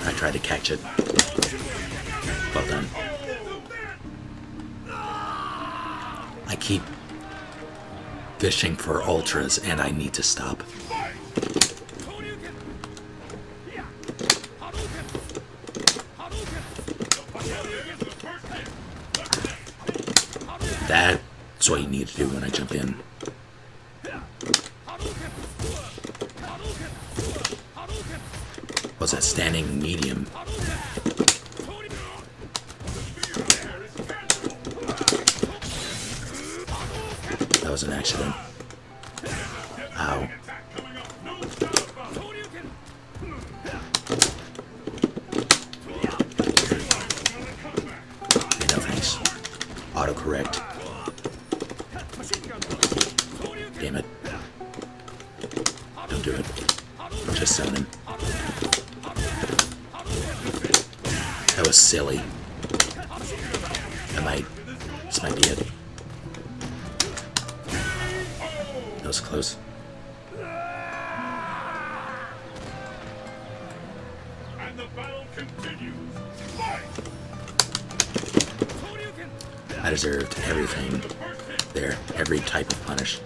I tried to catch it. Well done. I keep fishing for ultras and I need to stop. That's what you need to do when I jump in. Was that standing medium? That was an accident. Ow. Okay, no thanks. Autocorrect. Damn it. Don't do it. Just summon him. That was silly. This might be it. That was close. And the battle continues. I deserved everything there, every type of punish.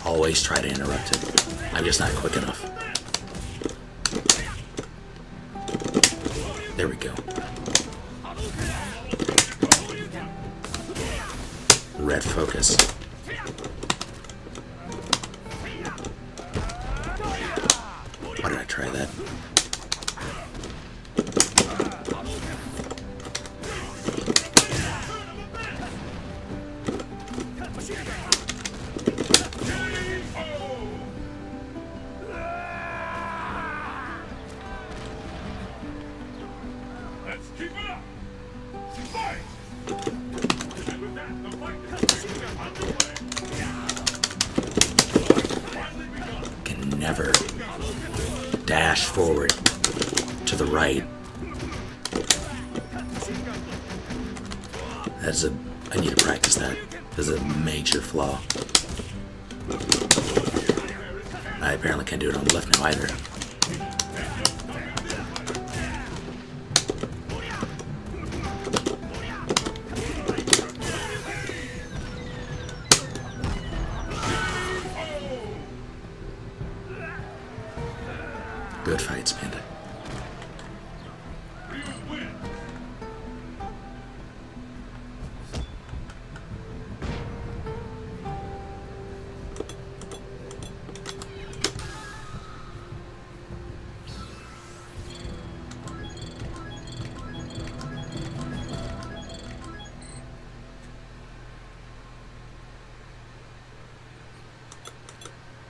Always try to interrupt it. I'm just not quick enough. There we go. Red focus. Why did I try that? Let's keep it up. Fight! And with that, the fight is underway. Can never dash forward to the right. I need to practice that. That's a major flaw. I apparently can't do it on the left now either. Good fights, Panda.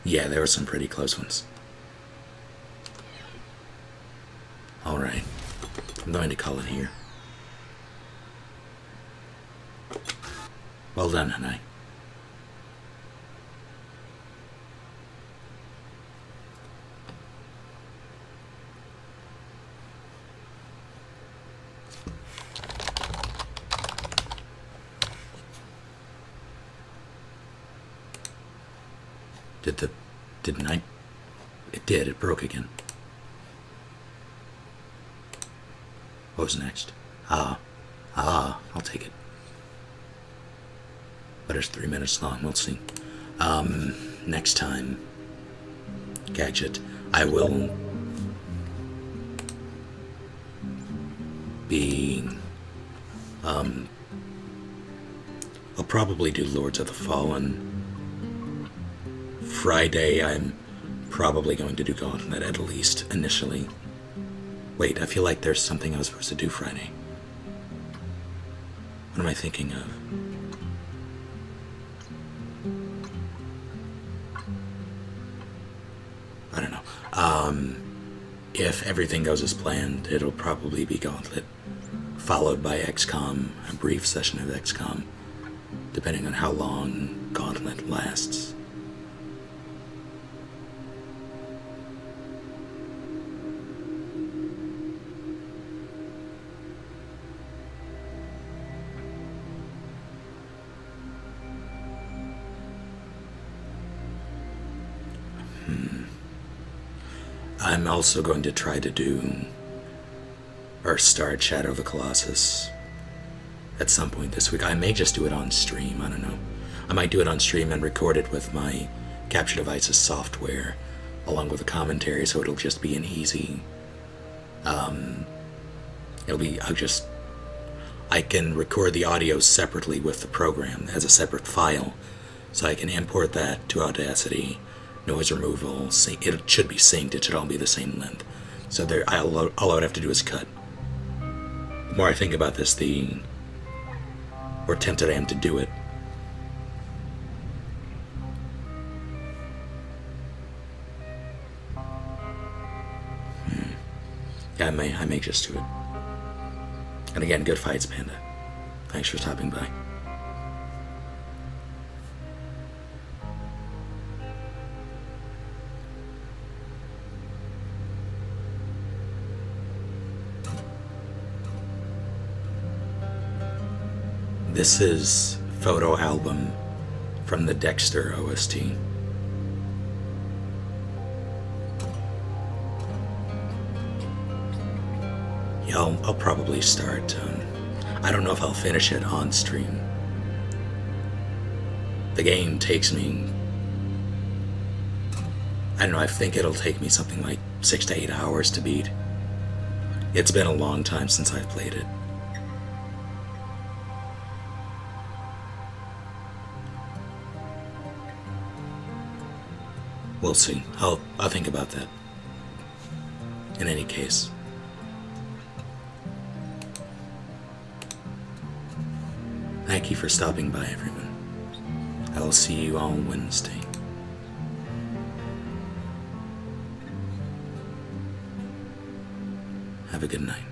Yeah, there were some pretty close ones. Alright, I'm going to call it here. Well done, Hanai. Didn't I? It did, it broke again. What was next? I'll take it. But it's 3 minutes long, we'll see. Next time, Gadget, I will be, I'll probably do Lords of the Fallen. Friday, I'm probably going to do Gauntlet, at least, initially. Wait, I feel like there's something I was supposed to do Friday. What am I thinking of? I don't know. If everything goes as planned, it'll probably be Gauntlet, followed by XCOM, a brief session of XCOM, depending on how long Gauntlet lasts. I'm also going to try to do or start Shadow of the Colossus at some point this week. I may just do it on stream, I don't know. I might do it on stream and record it with my capture devices software along with the commentary, so it'll just be an easy I can record the audio separately with the program as a separate file, so I can import that to Audacity, noise removal, it should be synced, it should all be the same length. So there, all I would have to do is cut. The more I think about this, the more tempted I am to do it. Yeah, I may just do it. And again, good fights, Panda. Thanks for stopping by. This is photo album from the Dexter OST. Yeah, I'll probably start. I don't know if I'll finish it on stream. The game takes me, I don't know, I think it'll take me something like 6 to 8 hours to beat. It's been a long time since I've played it. We'll see. I'll think about that. In any case. Thank you for stopping by, everyone. I will see you on Wednesday. Have a good night.